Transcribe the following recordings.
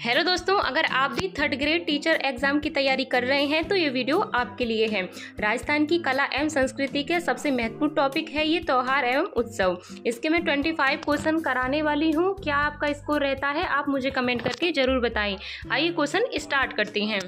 Hello दोस्तों, अगर आप भी थर्ड ग्रेड टीचर एग्जाम की तैयारी कर रहे हैं तो ये वीडियो आपके लिए है। राजस्थान की कला एवं संस्कृति के सबसे महत्वपूर्ण टॉपिक है ये त्योहार एवं उत्सव। इसके मैं 25 क्वेश्चन कराने वाली हूँ। क्या आपका स्कोर रहता है आप मुझे कमेंट करके जरूर बताएं। आइए क्वेश्चन स्टार्ट करते हैं।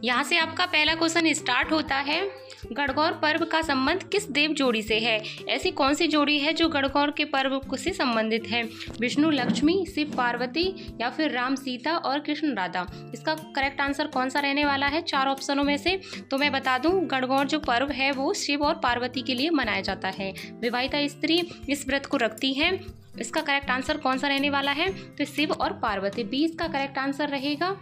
यहाँ से आपका पहला क्वेश्चन स्टार्ट होता है। गणगौर पर्व का संबंध किस देव जोड़ी से है? ऐसी कौन सी जोड़ी है जो गणगौर के पर्व से संबंधित है? विष्णु लक्ष्मी, शिव पार्वती या फिर राम सीता और कृष्ण राधा? इसका करेक्ट आंसर कौन सा रहने वाला है चार ऑप्शनों में से? तो मैं बता दूं, गणगौर जो पर्व है वो शिव और पार्वती के लिए मनाया जाता है। विवाहिता स्त्री इस व्रत को रखती है। इसका करेक्ट आंसर कौन सा रहने वाला है? तो शिव और पार्वती। 20 का करेक्ट आंसर रहेगा।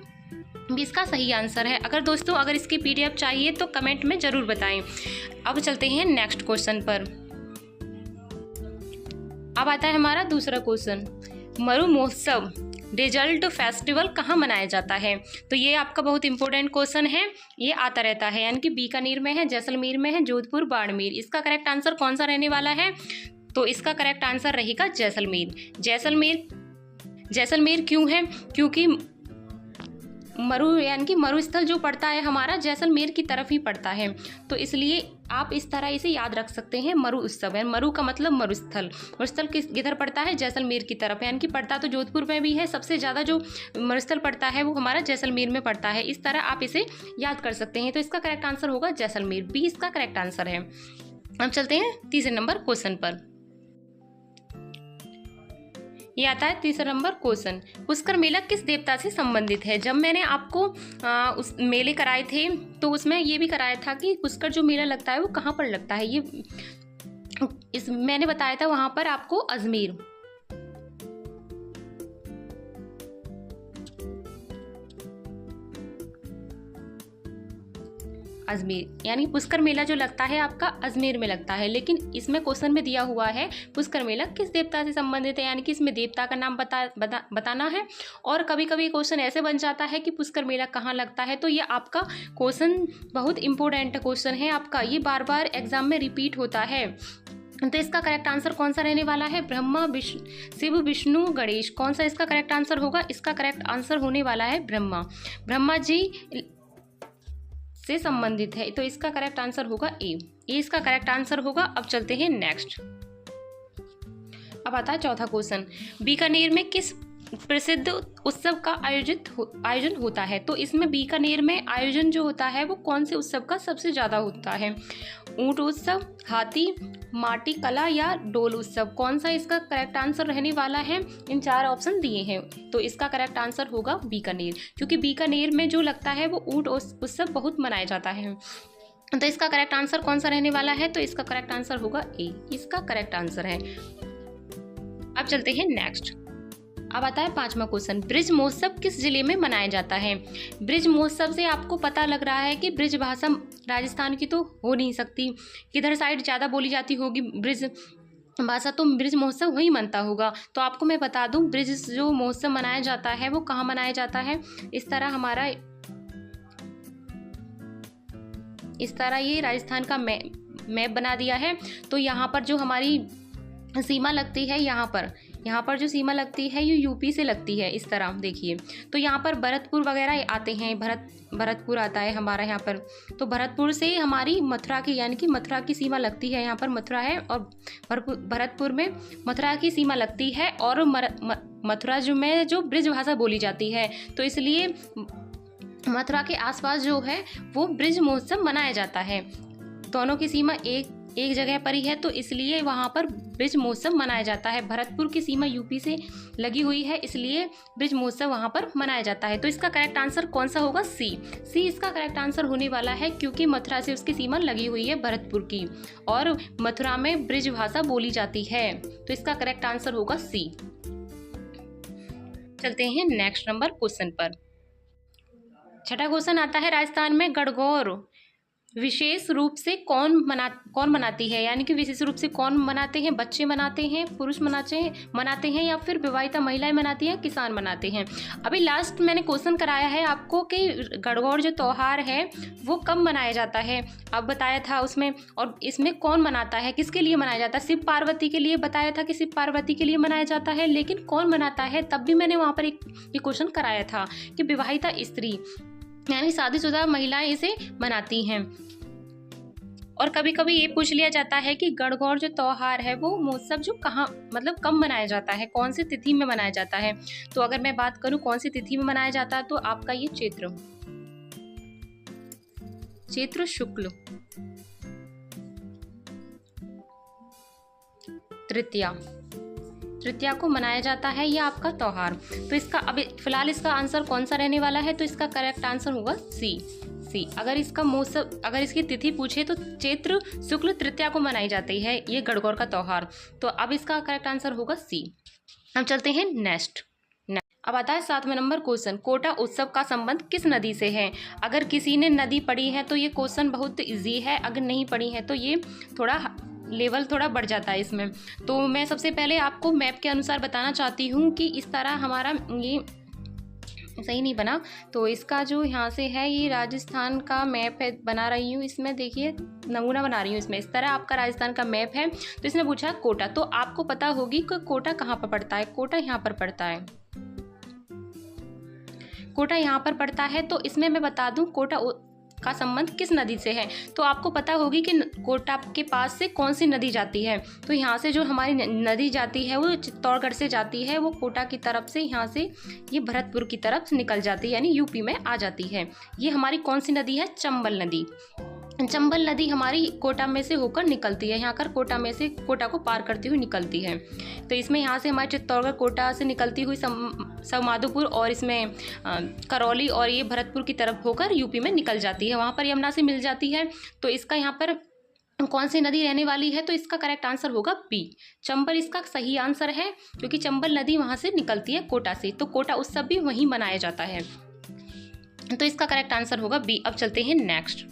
20 का सही आंसर है। अगर इसकी पीडीएफ चाहिए तो कमेंट में जरूर बताएं। अब चलते हैं नेक्स्ट क्वेश्चन पर। अब आता है हमारा दूसरा question. Maru Mahotsav result festival कहाँ मनाया जाता है? तो ये आपका बहुत इंपॉर्टेंट क्वेश्चन है। ये आता रहता है, यानी कि बीकानेर में है, जैसलमेर में है, जोधपुर, बाड़मेर। इसका करेक्ट आंसर कौन सा रहने वाला है? तो इसका करेक्ट आंसर रहेगा जैसलमेर। जैसलमेर क्यों है? क्योंकि मरु यानी कि मरुस्थल जो पड़ता है हमारा जैसलमेर की तरफ ही पड़ता है, तो इसलिए आप इस तरह इसे याद रख सकते हैं। मरु उत्सव है, मरु का मतलब मरुस्थल। मरुस्थल किधर पड़ता है? जैसलमेर की तरफ, यानी कि पड़ता तो जोधपुर में भी है। सबसे ज़्यादा जो मरुस्थल पड़ता है वो हमारा जैसलमेर में पड़ता है। इस तरह आप इसे याद कर सकते हैं। तो इसका करेक्ट आंसर होगा जैसलमेर। 20 का करेक्ट आंसर है। अब चलते हैं तीसरे नंबर क्वेश्चन पर। ये आता है तीसरा नंबर क्वेश्चन। पुष्कर मेला किस देवता से संबंधित है? जब मैंने आपको उस मेले कराए थे तो उसमें ये भी कराया था कि पुष्कर जो मेला लगता है वो कहाँ पर लगता है। मैंने बताया था वहाँ पर आपको अजमेर। अजमेर यानी पुष्कर मेला जो लगता है आपका अजमेर में लगता है। लेकिन इसमें क्वेश्चन में दिया हुआ है पुष्कर मेला किस देवता से संबंधित है, यानी कि इसमें देवता का नाम बताना है। और कभी कभी क्वेश्चन ऐसे बन जाता है कि पुष्कर मेला कहाँ लगता है। तो ये आपका क्वेश्चन बहुत इंपॉर्टेंट क्वेश्चन है आपका। ये बार बार एग्जाम में रिपीट होता है। तो इसका करेक्ट आंसर कौन सा रहने वाला है? ब्रह्मा, शिव, विष्णु, गणेश। कौन सा इसका करेक्ट आंसर होगा? इसका करेक्ट आंसर होने वाला है ब्रह्मा। ब्रह्मा जी से संबंधित है, तो इसका करेक्ट आंसर होगा ए। इसका करेक्ट आंसर होगा। अब चलते हैं नेक्स्ट। अब आता है चौथा क्वेश्चन। बीकानेर में किस प्रसिद्ध उत्सव का आयोजन होता है? तो इसमें बीकानेर में आयोजन जो होता है वो कौन से उत्सव का सबसे ज्यादा होता है? ऊंट उत्सव, हाथी, माटी कला या डोल उत्सव? कौन सा इसका करेक्ट आंसर रहने वाला है? इन चार ऑप्शन दिए हैं, तो इसका करेक्ट आंसर होगा बीकानेर। क्योंकि बीकानेर में जो लगता है वो ऊंट उत्सव बहुत मनाया जाता है। तो इसका करेक्ट आंसर कौन सा रहने वाला है? तो इसका करेक्ट आंसर होगा ए। इसका करेक्ट आंसर है। अब चलते हैं नेक्स्ट। अब आता है पांचवा क्वेश्चन। ब्रिज महोत्सव किस जिले में मनाया जाता है? ब्रिज महोत्सव से आपको पता लग रहा है कि ब्रिज भाषा राजस्थान की तो हो नहीं सकती। किधर साइड ज़्यादा बोली जाती होगी ब्रिज भाषा, तो ब्रिज महोत्सव वही मनता होगा। तो आपको मैं बता दूं, ब्रिज जो महोत्सव मनाया जाता है वो कहाँ मनाया जाता है। इस तरह ये राजस्थान का मैप बना दिया है। तो यहाँ पर जो हमारी सीमा लगती है, यहाँ पर जो सीमा लगती है ये यूपी से लगती है। इस तरह देखिए, तो यहाँ पर भरतपुर वगैरह आते हैं। भरतपुर आता है हमारा यहाँ पर। तो भरतपुर से हमारी मथुरा की, यानी कि मथुरा की सीमा लगती है। यहाँ पर मथुरा है और भरतपुर में मथुरा की सीमा लगती है। और मथुरा जो ब्रिज भाषा बोली जाती है, तो इसलिए मथुरा के आसपास जो है वो ब्रिज महोत्सव मनाया जाता है। दोनों की सीमा एक जगह पर ही है, तो इसलिए वहाँ पर ब्रिज महोत्सव मनाया जाता है। भरतपुर की सीमा यूपी से लगी हुई है, इसलिए ब्रिज महोत्सव वहाँ पर मनाया जाता है। तो इसका करेक्ट आंसर कौन सा होगा? सी इसका करेक्ट आंसर होने वाला है, क्योंकि मथुरा से उसकी सीमा लगी हुई है भरतपुर की, और मथुरा में ब्रिज भाषा बोली जाती है। तो इसका करेक्ट आंसर होगा सी। चलते हैं नेक्स्ट नंबर क्वेश्चन पर। छठा क्वेश्चन आता है। राजस्थान में गणगौर विशेष रूप से कौन मनाती है, यानी कि विशेष रूप से कौन मनाते हैं, बच्चे मनाते हैं, पुरुष मनाते हैं या फिर विवाहिता महिलाएं मनाती हैं, किसान मनाते हैं। अभी लास्ट मैंने क्वेश्चन कराया है आपको कि गणगौर जो त्यौहार है वो कब मनाया जाता है, अब बताया था उसमें, और इसमें कौन मनाता है, किसके लिए मनाया जाता है। शिव पार्वती के लिए बताया था कि शिव पार्वती के लिए मनाया जाता है, लेकिन कौन मनाता है तब भी मैंने वहाँ पर एक क्वेश्चन कराया था कि विवाहिता स्त्री यानी शादीशुदा महिलाएं इसे मनाती हैं। और कभी कभी ये पूछ लिया जाता है कि गणगौर जो त्यौहार है वो महोत्सव जो कहाँ मतलब कब मनाया जाता है, कौन सी तिथि में मनाया जाता है। तो अगर मैं बात करूँ कौन सी तिथि में मनाया जाता है तो आपका ये चैत्र शुक्ल तृतीया को मनाया जाता है यह आपका त्यौहार। तो इसका अभी फिलहाल इसका आंसर कौन सा रहने वाला है, तो इसका करेक्ट आंसर होगा सी। अगर इसका मौसम अगर इसकी तिथि पूछे तो चैत्र शुक्ल तृतीया को मनाई जाती है ये गणगौर का त्यौहार। तो अब इसका करेक्ट आंसर होगा सी। हम चलते हैं नेक्स्ट। अब आता है 7वें नंबर क्वेश्चन, कोटा उत्सव का संबंध किस नदी से है। अगर किसी ने नदी पढ़ी है तो ये क्वेश्चन बहुत इजी है, अगर नहीं पढ़ी है तो ये थोड़ा लेवल थोड़ा बढ़ जाता है इसमें। तो मैं सबसे पहले आपको मैप के अनुसार बताना चाहती हूँ कि इस तरह हमारा ये सही नहीं बना। तो इसका जो यहाँ से है ये राजस्थान का मैप है, बना रही हूँ इसमें, देखिए नमूना बना रही हूँ इसमें। इस तरह आपका राजस्थान का मैप है। तो इसने पूछा कोटा, तो आपको पता होगी कि कोटा कहाँ पर पड़ता है। कोटा यहाँ पर पड़ता है, कोटा यहाँ पर पड़ता है। तो इसमें मैं बता दूँ कोटा का संबंध किस नदी से है, तो आपको पता होगी कि कोटा के पास से कौन सी नदी जाती है। तो यहाँ से जो हमारी नदी जाती है वो चित्तौड़गढ़ से जाती है, वो कोटा की तरफ से यहाँ से ये भरतपुर की तरफ निकल जाती है, यानी यूपी में आ जाती है। ये हमारी कौन सी नदी है, चंबल नदी। चंबल नदी हमारी कोटा में से होकर निकलती है, यहाँ कर कोटा में से कोटा को पार करती हुई निकलती है। तो इसमें यहाँ से हमारे चित्तौड़गढ़ कोटा से निकलती हुई सवामाधोपुर और इसमें करौली और ये भरतपुर की तरफ होकर यूपी में निकल जाती है, वहाँ पर यमुना से मिल जाती है। तो इसका यहाँ पर कौन सी नदी रहने वाली है, तो इसका करेक्ट आंसर होगा बी, चंबल इसका सही आंसर है, क्योंकि चंबल नदी वहाँ से निकलती है कोटा से। तो कोटा उत्सव भी वहीं मनाया जाता है, तो इसका करेक्ट आंसर होगा बी। अब चलते हैं नेक्स्ट।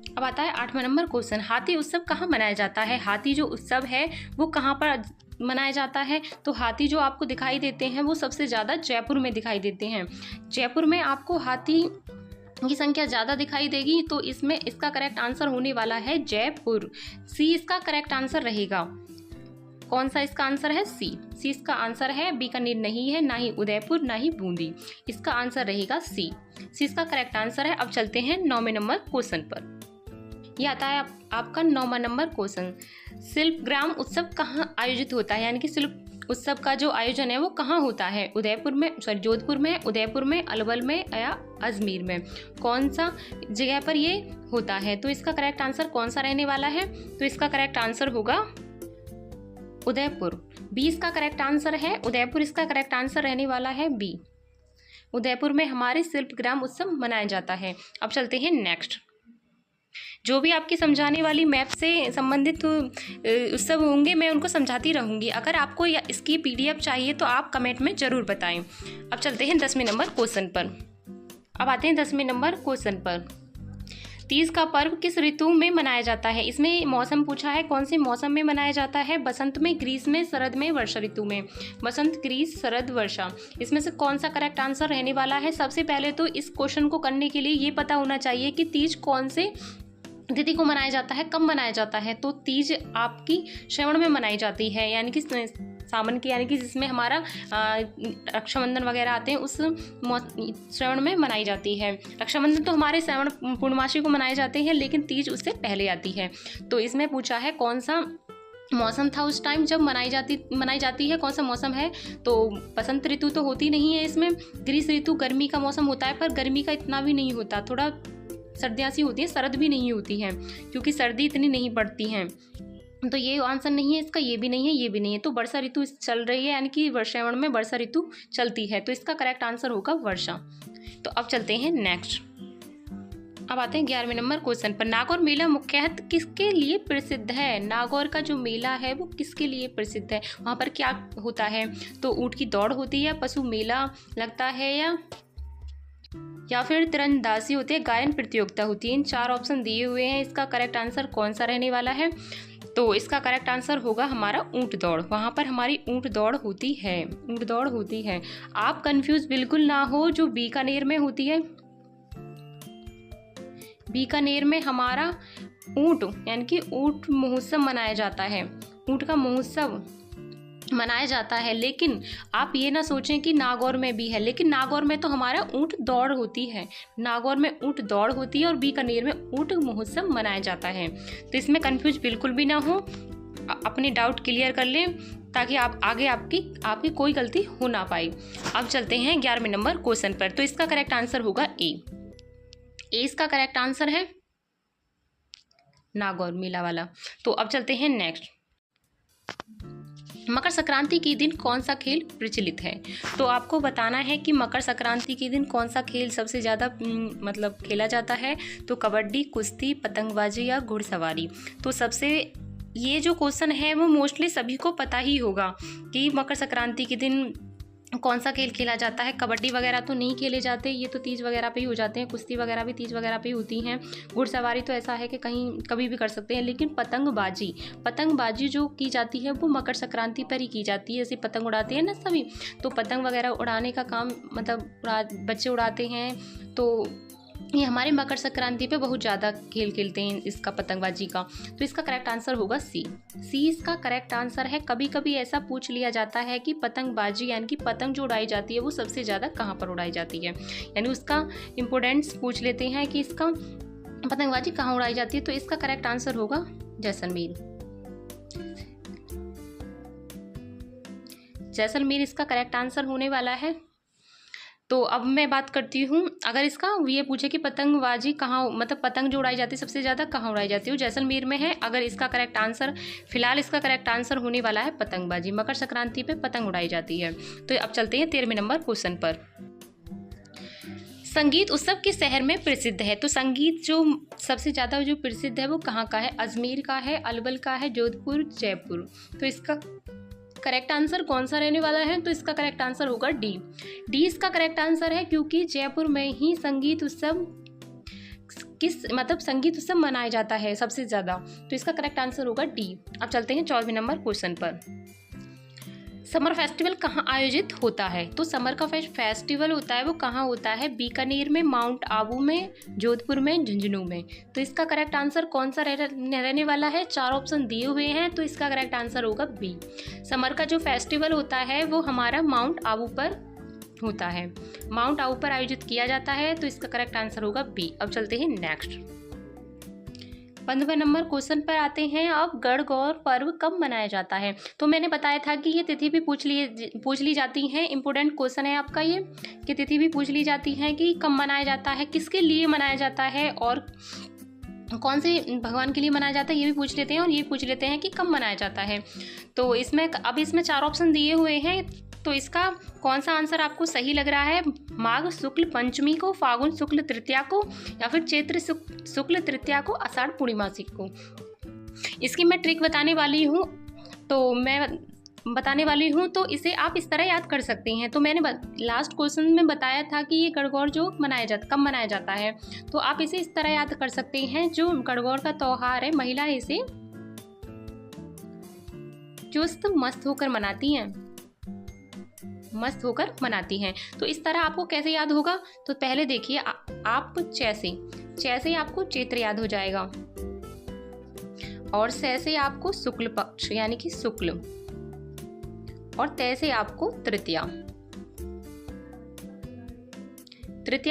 अब आता है 8वां नंबर क्वेश्चन, हाथी उत्सव कहाँ मनाया जाता है। हाथी जो उत्सव है वो कहाँ पर मनाया जाता है, तो हाथी जो आपको दिखाई देते हैं वो सबसे ज़्यादा जयपुर में दिखाई देते हैं। जयपुर में आपको हाथी की संख्या ज़्यादा दिखाई देगी, तो इसमें इसका करेक्ट आंसर होने वाला है जयपुर। सी इसका करेक्ट आंसर रहेगा। कौन सा इसका आंसर है, सी इसका आंसर है। बीकानेर नहीं है, ना ही उदयपुर, ना ही बूंदी, इसका आंसर रहेगा सी इसका करेक्ट आंसर है। अब चलते हैं 9वें नंबर क्वेश्चन पर। यह आता है आपका 9वां नंबर क्वेश्चन, शिल्पग्राम उत्सव कहाँ आयोजित होता है, यानी कि शिल्प उत्सव का जो आयोजन है वो कहाँ होता है। जोधपुर में, उदयपुर में, अलवर में या अजमेर में, कौन सा जगह पर ये होता है। तो इसका करेक्ट आंसर कौन सा रहने वाला है, तो इसका करेक्ट आंसर होगा उदयपुर। बी इसका करेक्ट आंसर है, उदयपुर इसका करेक्ट आंसर रहने वाला है बी। उदयपुर में हमारे शिल्पग्राम उत्सव मनाया जाता है। अब चलते हैं नेक्स्ट। जो भी आपकी समझाने वाली मैप से संबंधित उत्सव होंगे मैं उनको समझाती रहूँगी। अगर आपको इसकी PDF चाहिए तो आप कमेंट में ज़रूर बताएं। अब चलते हैं 10वें नंबर क्वेश्चन पर। अब आते हैं 10वें नंबर क्वेश्चन पर। तीज का पर्व किस ऋतु में मनाया जाता है। इसमें मौसम पूछा है, कौन से मौसम में मनाया जाता है। बसंत में, ग्रीष्म में, शरद में, वर्षा ऋतु में। बसंत, ग्रीष्म, शरद, वर्षा, इसमें से कौन सा करेक्ट आंसर रहने वाला है। सबसे पहले तो इस क्वेश्चन को करने के लिए ये पता होना चाहिए कि तीज कौन से तिथि को मनाया जाता है, कब मनाया जाता है। तो तीज आपकी श्रावण में मनाई जाती है, यानी कि सावन की, यानी कि जिसमें हमारा रक्षाबंधन वगैरह आते हैं उस श्रावण में मनाई जाती है। रक्षाबंधन तो हमारे श्रावण पूर्णमासी को मनाए जाते हैं, लेकिन तीज उससे पहले आती है। तो इसमें पूछा है कौन सा मौसम था उस टाइम जब मनाई जाती है, कौन सा मौसम है। तो बसंत ऋतु तो होती नहीं है इसमें। ग्रीष्म ऋतु गर्मी का मौसम होता है, पर गर्मी का इतना भी नहीं होता, थोड़ा सर्दियाँ सी होती हैं, शरद भी नहीं होती हैं, क्योंकि सर्दी इतनी नहीं पड़ती हैं। तो ये आंसर नहीं है इसका, ये भी नहीं है, ये भी नहीं है। तो वर्षा ऋतु चल रही है, यानी कि श्रावण में वर्षा ऋतु चलती है, तो इसका करेक्ट आंसर होगा वर्षा। तो अब चलते हैं नेक्स्ट। अब आते हैं 11वें नंबर क्वेश्चन पर। नागौर मेला मुख्यतः किसके लिए प्रसिद्ध है। नागौर का जो मेला है वो किसके लिए प्रसिद्ध है, वहाँ पर क्या होता है। तो ऊँट की दौड़ होती है, पशु मेला लगता है, या या फिर तीरंदाजी होती है, गायन प्रतियोगिता होती है। इन 4 ऑप्शन दिए हुए हैं, इसका करेक्ट आंसर कौन सा रहने वाला है? तो इसका करेक्ट आंसर होगा हमारा ऊंट दौड़। वहाँ पर हमारी ऊंट दौड़ होती है, ऊंट दौड़ होती है। आप कंफ्यूज बिल्कुल ना हो, जो बीकानेर में होती है, बीकानेर में हमारा ऊंट यानी कि ऊंट महोत्सव मनाया जाता है, ऊंट का महोत्सव मनाया जाता है। लेकिन आप ये ना सोचें कि नागौर में भी है, लेकिन नागौर में तो हमारा ऊंट दौड़ होती है, नागौर में ऊंट दौड़ होती है और बीकानेर में ऊंट महोत्सव मनाया जाता है। तो इसमें कंफ्यूज बिल्कुल भी ना हो, अपने डाउट क्लियर कर लें ताकि आप आगे आपकी कोई गलती हो ना पाए। अब चलते हैं 11वें नंबर क्वेश्चन पर। तो इसका करेक्ट आंसर होगा ए इसका करेक्ट आंसर है नागौर मेला वाला। तो अब चलते हैं नेक्स्ट। मकर संक्रांति के दिन कौन सा खेल प्रचलित है? तो आपको बताना है कि मकर संक्रांति के दिन कौन सा खेल सबसे ज़्यादा मतलब खेला जाता है। तो कबड्डी, कुश्ती, पतंगबाजी या घुड़सवारी। तो सबसे ये जो क्वेश्चन है वो मोस्टली सभी को पता ही होगा कि मकर संक्रांति के दिन कौन सा खेल खेला जाता है। कबड्डी वगैरह तो नहीं खेले जाते, ये तो तीज वगैरह पे ही हो जाते हैं। कुश्ती वगैरह भी तीज वगैरह पे ही होती हैं। घुड़सवारी तो ऐसा है कि कहीं कभी भी कर सकते हैं। लेकिन पतंगबाजी जो की जाती है वो मकर संक्रांति पर ही की जाती है। जैसे पतंग उड़ाते हैं ना सभी, तो पतंग वगैरह उड़ाने का काम मतलब बच्चे उड़ाते हैं। तो ये हमारे मकर संक्रांति पे बहुत ज़्यादा खेल खेलते हैं इसका, पतंगबाजी का। तो इसका करेक्ट आंसर होगा सी इसका करेक्ट आंसर है। कभी कभी ऐसा पूछ लिया जाता है कि पतंगबाजी यानी कि पतंग जो उड़ाई जाती है वो सबसे ज़्यादा कहाँ पर उड़ाई जाती है, यानी उसका इम्पोर्टेंस पूछ लेते हैं कि इसका पतंगबाजी कहाँ उड़ाई जाती है। तो इसका करेक्ट आंसर होगा जैसलमेर इसका करेक्ट आंसर होने वाला है। तो अब मैं बात करती हूँ, अगर इसका ये पूछे कि पतंगबाजी कहाँ, मतलब पतंग जो उड़ाई जाती है सबसे ज़्यादा कहाँ उड़ाई जाती है, वो जैसलमेर में है। अगर इसका करेक्ट आंसर, फिलहाल इसका करेक्ट आंसर होने वाला है पतंगबाजी। मकर संक्रांति पे पतंग उड़ाई जाती है। तो अब चलते हैं 13वें नंबर क्वेश्चन पर। संगीत उत्सव किस शहर में प्रसिद्ध है? तो संगीत जो सबसे ज़्यादा जो प्रसिद्ध है वो कहाँ का है? अजमेर का है, अलवर का है, जोधपुर, जयपुर। तो इसका करेक्ट आंसर कौन सा रहने वाला है? तो इसका करेक्ट आंसर होगा डी इसका करेक्ट आंसर है, क्योंकि जयपुर में ही संगीत उत्सव संगीत उत्सव मनाया जाता है सबसे ज़्यादा। तो इसका करेक्ट आंसर होगा डी। अब चलते हैं 14वें नंबर क्वेश्चन पर। समर फेस्टिवल कहाँ आयोजित होता है? तो समर का फेस्टिवल होता है वो कहाँ होता है? बीकानेर में, माउंट आबू में, जोधपुर में, झुंझुनू में। तो इसका करेक्ट आंसर कौन सा रहने वाला है? 4 ऑप्शन दिए हुए हैं, तो इसका करेक्ट आंसर होगा बी। समर का जो फेस्टिवल होता है वो हमारा माउंट आबू पर होता है, माउंट आबू पर आयोजित किया जाता है। तो इसका करेक्ट आंसर होगा बी। अब चलते हैं नेक्स्ट 15वें नंबर क्वेश्चन पर आते हैं। अब गणगौर पर्व कब मनाया जाता है? तो मैंने बताया था कि ये तिथि भी पूछ ली जाती है। इंपोर्टेंट क्वेश्चन है आपका ये, कि तिथि भी पूछ ली जाती है कि कब मनाया जाता है, किसके लिए मनाया जाता है और कौन से भगवान के लिए मनाया जाता है, ये भी पूछ लेते हैं। और ये पूछ लेते हैं कि कब मनाया जाता है। तो इसमें 4 ऑप्शन दिए हुए हैं, तो इसका कौन सा आंसर आपको सही लग रहा है? माघ शुक्ल पंचमी को, फागुन शुक्ल तृतीया को, या फिर चैत्र शुक्ल तृतीया को, आषाढ़ पूर्णिमासी को। इसकी मैं ट्रिक बताने वाली हूँ, तो इसे आप इस तरह याद कर सकते हैं। तो मैंने लास्ट क्वेश्चन में बताया था कि ये गणगौर जो कब मनाया जाता है, तो आप इसे इस तरह याद कर सकते हैं। जो गणगौर का त्योहार है, महिलाएं इसे चुस्त मस्त होकर मनाती हैं। तो इस तरह आपको कैसे याद होगा? तो पहले देखिए, आप चैसे आपको चैत्र याद हो जाएगा, और से आपको शुक्ल पक्ष यानी कि शुक्ल, और तय से आपको तृतीया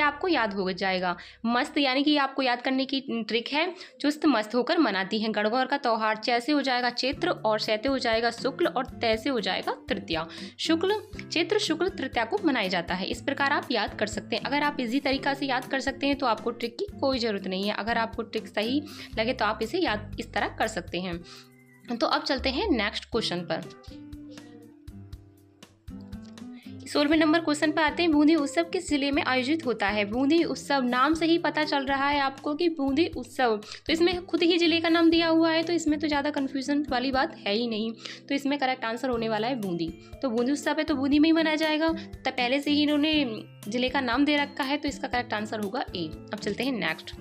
आपको याद हो जाएगा। मस्त यानी कि आपको याद करने की ट्रिक है, चुस्त मस्त होकर मनाती हैं। गणगौर का त्योहार चैसे हो जाएगा चैत्र, और सैते हो जाएगा शुक्ल, और तय से हो जाएगा तृतीया। चैत्र शुक्ल तृतीया को मनाया जाता है। इस प्रकार आप याद कर सकते हैं। अगर आप इसी तरीका से याद कर सकते हैं तो आपको ट्रिक की कोई ज़रूरत नहीं है। अगर आपको ट्रिक सही लगे तो आप इसे याद इस तरह कर सकते हैं। तो अब चलते हैं नेक्स्ट क्वेश्चन पर। 16वें नंबर क्वेश्चन पे आते हैं, बूंदी उत्सव किस जिले में आयोजित होता है। बूंदी उत्सव, नाम से ही पता चल रहा है आपको कि बूंदी उत्सव, तो इसमें खुद ही जिले का नाम दिया हुआ है, तो इसमें तो ज़्यादा कन्फ्यूजन वाली बात है ही नहीं। तो इसमें करेक्ट आंसर होने वाला है बूंदी। तो बूंदी उत्सव है तो बूंदी में ही मनाया जाएगा, तब पहले से ही इन्होंने जिले का नाम दे रखा है, तो इसका करेक्ट आंसर होगा ए। अब चलते हैं नेक्स्ट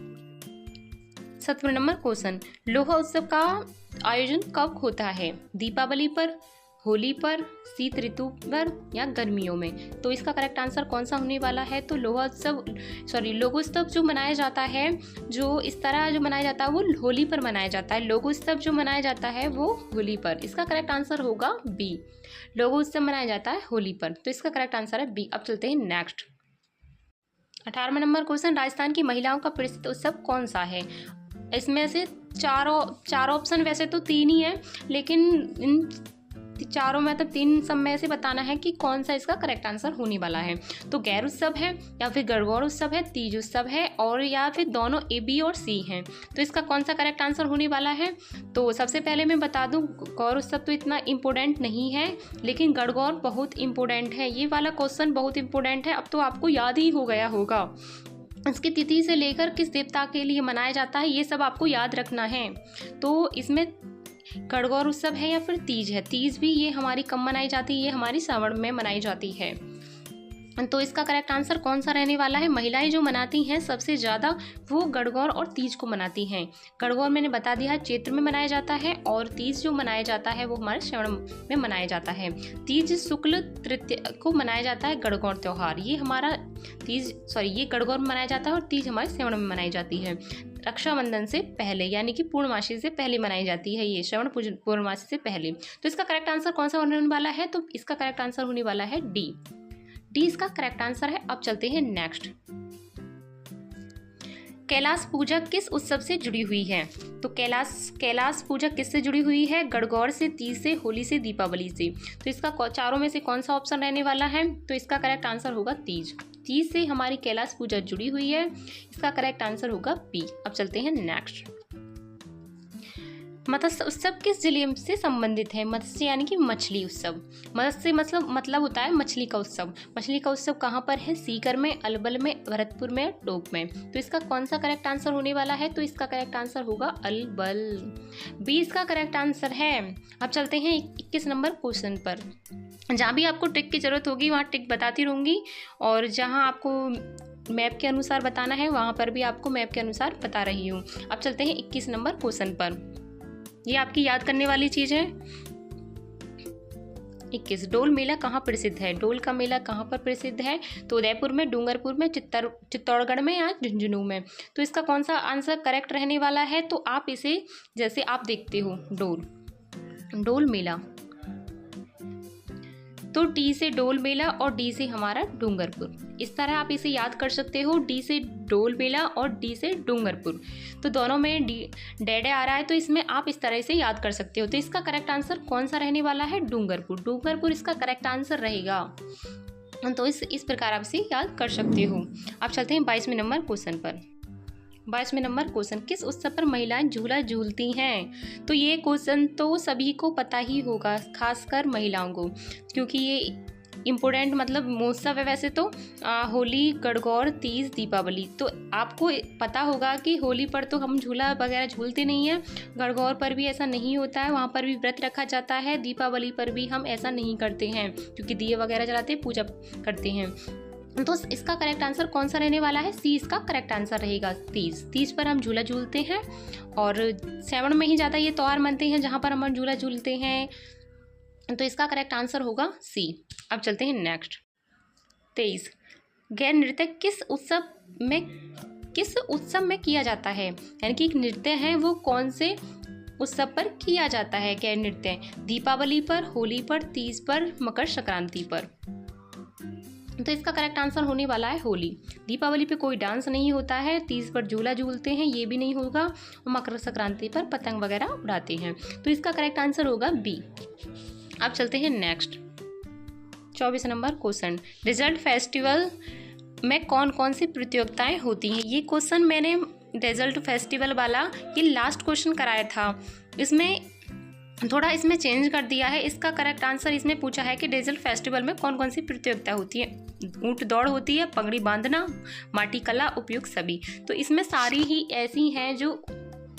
17वें नंबर क्वेश्चन, लोहा उत्सव का आयोजन कब होता है। दीपावली पर, होली पर, शीत ऋतु पर या गर्मियों में। तो इसका करेक्ट आंसर कौन सा होने वाला है। तो लोगोत्सव जो मनाया जाता है, जो इस तरह जो मनाया जाता है वो होली पर मनाया जाता है। लोगोत्सव जो मनाया जाता है वो होली पर। इसका करेक्ट आंसर होगा बी। लोगोत्सव मनाया जाता है होली पर, तो इसका करेक्ट आंसर है बी। अब चलते हैं नेक्स्ट 18वां नंबर क्वेश्चन, राजस्थान की महिलाओं का प्रसिद्ध उत्सव कौन सा है। इसमें से चार ऑप्शन, वैसे तो 3 ही है, लेकिन इन चारों में तो 3 सब में से बताना है कि कौन सा इसका करेक्ट आंसर होने वाला है। तो गैर उत्सव है, या फिर गणगौर उत्सव है, तीज उत्सव है, और या फिर दोनों ए, बी और सी हैं। तो इसका कौन सा करेक्ट आंसर होने वाला है। तो सबसे पहले मैं बता दूं, गौर उत्सव तो इतना इम्पोर्टेंट नहीं है, लेकिन गणगौर बहुत इम्पोर्टेंट है। ये वाला क्वेश्चन बहुत इम्पोर्टेंट है, अब तो आपको याद ही हो गया होगा। इसकी तिथि से लेकर किस देवता के लिए मनाया जाता है, ये सब आपको याद रखना है। तो इसमें गणगौर उत्सव है या फिर तीज है। तीज भी ये हमारी कब मनाई जाती है, ये हमारी श्रावण में मनाई जाती है। तो इसका करेक्ट आंसर कौन सा रहने वाला है। महिलाएं जो मनाती हैं सबसे ज़्यादा वो गणगौर और तीज को मनाती हैं। गणगौर मैंने बता दिया चैत्र में मनाया जाता है, और तीज जो मनाया जाता है वो हमारे श्रावण में मनाया जाता है। तीज शुक्ल तृतीया को मनाया जाता है गणगौर त्यौहार। ये गणगौर में मनाया जाता है, और तीज हमारे श्रावण में मनाई जाती है। रक्षाबंधन से पहले, यानी कि पूर्णमासी से पहले मनाई जाती है ये, श्रावण पूर्णमासी से पहले। तो इसका करेक्ट आंसर कौन सा होने वाला है। तो इसका करेक्ट आंसर होने वाला है डी। डी इसका करेक्ट आंसर है। अब चलते हैं नेक्स्ट, कैलाश पूजा किस उत्सव से जुड़ी हुई है। तो कैलाश पूजा किससे जुड़ी हुई है। गणगौर से, तीज से, होली से, दीपावली से। तो इसका चारों में से कौन सा ऑप्शन रहने वाला है। तो इसका करेक्ट आंसर होगा तीज। तीज से हमारी कैलाश पूजा जुड़ी हुई है, इसका करेक्ट आंसर होगा बी। अब चलते हैं नेक्स्ट, मत्स्य उत्सव किस जिले से संबंधित है। मत्स्य यानी कि मछली उत्सव। मत्स्य मतलब होता है मछली का उत्सव। मछली का उत्सव कहाँ पर है। सीकर में, अलबल में, भरतपुर में, टोंक में। तो इसका कौन सा करेक्ट आंसर होने वाला है। तो इसका करेक्ट आंसर होगा अलबल। बी इसका करेक्ट आंसर है। अब चलते हैं 21 नंबर क्वेश्चन पर। जहाँ भी आपको ट्रिक की जरूरत होगी वहाँ ट्रिक बताती रहूँगी, और जहाँ आपको मैप के अनुसार बताना है वहाँ पर भी आपको मैप के अनुसार बता रही हूँ। अब चलते हैं 21 नंबर क्वेश्चन पर। ये आपकी याद करने वाली चीज है। 21, डोल मेला कहाँ प्रसिद्ध है। डोल का मेला कहाँ पर प्रसिद्ध है। तो उदयपुर में, डूंगरपुर में, चित्तौड़गढ़ में या झुंझुनू में। तो इसका कौन सा आंसर करेक्ट रहने वाला है। तो आप इसे, जैसे आप देखते हो डोल मेला, तो टी से डोल मेला और डी से हमारा डूंगरपुर। इस तरह आप इसे याद कर सकते हो, डी से डोल मेला और डी से डूंगरपुर। तो दोनों में डेडे आ रहा है, तो इसमें आप इस तरह से याद कर सकते हो। तो इसका करेक्ट आंसर कौन सा रहने वाला है। डूंगरपुर। डूंगरपुर इसका करेक्ट आंसर रहेगा। तो इस प्रकार आप इसे याद कर सकते हो। अब चलते हैं 22वें नंबर क्वेश्चन पर। 22वें नंबर क्वेश्चन, किस उत्सव पर महिलाएं झूला झूलती हैं। तो ये क्वेश्चन तो सभी को पता ही होगा, खासकर महिलाओं को, क्योंकि ये इम्पोर्टेंट मतलब महोत्सव है। वैसे तो होली, गणगौर, तीज, दीपावली। तो आपको पता होगा कि होली पर तो हम झूला वगैरह झूलते नहीं हैं, गणगौर पर भी ऐसा नहीं होता है, वहाँ पर भी व्रत रखा जाता है। दीपावली पर भी हम ऐसा नहीं करते हैं, क्योंकि दिए वगैरह जलाते हैं, पूजा करते हैं। तो इसका करेक्ट आंसर कौन सा रहने वाला है। सी इसका करेक्ट आंसर रहेगा तीज। तीज पर हम झूला झूलते हैं, और श्रावण में ही ज़्यादा ये त्यौहार मनते हैं जहाँ पर हम झूला झूलते हैं। तो इसका करेक्ट आंसर होगा सी। अब चलते हैं नेक्स्ट, 23, गैर नृत्य किस उत्सव में किया जाता है। यानी कि एक नृत्य है वो कौन से उत्सव पर किया जाता है। गैर नृत्य दीपावली पर, होली पर, तीज पर, मकर संक्रांति पर। तो इसका करेक्ट आंसर होने वाला है होली। दीपावली पे कोई डांस नहीं होता है, तीज पर झूला झूलते हैं, ये भी नहीं होगा, और मकर संक्रांति पर पतंग वगैरह उड़ाते हैं। तो इसका करेक्ट आंसर होगा बी। अब चलते हैं next, 24 number question, result festival में कौन कौन सी प्रतियोगिताएं होती हैं। ये क्वेश्चन मैंने रिजल्ट फेस्टिवल वाला ये लास्ट क्वेश्चन कराया था। इसमें थोड़ा इसमें चेंज कर दिया है। इसका करेक्ट आंसर इसमें पूछा है कि डेजर्ट फेस्टिवल में कौन कौन सी प्रतियोगिता होती है। ऊंट दौड़ होती है, पगड़ी बांधना, माटी कला, उपयुक्त सभी। तो इसमें सारी ही ऐसी हैं जो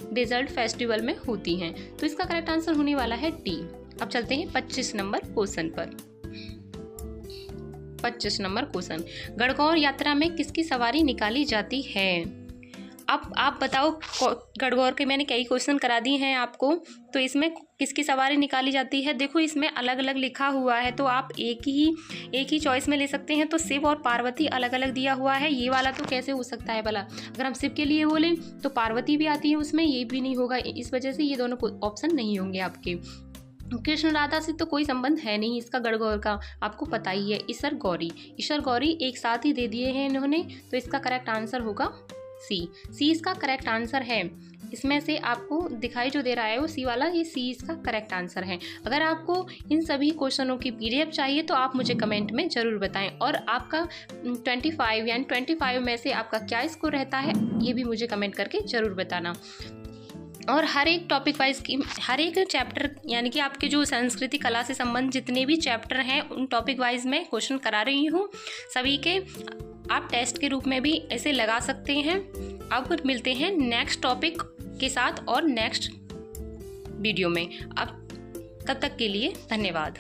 डेजर्ट फेस्टिवल में होती हैं। तो इसका करेक्ट आंसर होने वाला है डी। अब चलते हैं 25 नंबर क्वेश्चन पर। 25 नंबर क्वेश्चन, गणगौर यात्रा में किसकी सवारी निकाली जाती है? अब आप बताओ, गणगौर के मैंने कई क्वेश्चन करा दिए हैं आपको, तो इसमें किसकी सवारी निकाली जाती है? देखो इसमें अलग अलग लिखा हुआ है, तो आप एक ही चॉइस में ले सकते हैं। तो शिव और पार्वती अलग अलग दिया हुआ है, ये वाला तो कैसे हो सकता है भला? अगर हम शिव के लिए बोलें तो पार्वती भी आती है उसमें, ये भी नहीं होगा। इस वजह से ये दोनों ऑप्शन नहीं होंगे आपके। कृष्ण राधा से तो कोई संबंध है नहीं इसका गणगौर का, आपको पता ही है। ईश्वर गौरी एक साथ ही दे दिए हैं इन्होंने, तो इसका करेक्ट आंसर होगा सी इसका करेक्ट आंसर है। इसमें से आपको दिखाई जो दे रहा है वो सी वाला, ये सी इसका करेक्ट आंसर है। अगर आपको इन सभी क्वेश्चनों की पीडीएफ चाहिए तो आप मुझे कमेंट में ज़रूर बताएं, और आपका 25 यानी 25 में से आपका क्या स्कोर रहता है ये भी मुझे कमेंट करके ज़रूर बताना। और हर एक टॉपिक वाइज की हर एक चैप्टर यानी कि आपके जो संस्कृति कला से संबंधित जितने भी चैप्टर हैं उन टॉपिक वाइज में क्वेश्चन करा रही हूँ। सभी के आप टेस्ट के रूप में भी ऐसे लगा सकते हैं। अब मिलते हैं नेक्स्ट टॉपिक के साथ और नेक्स्ट वीडियो में। अब तब तक के लिए धन्यवाद।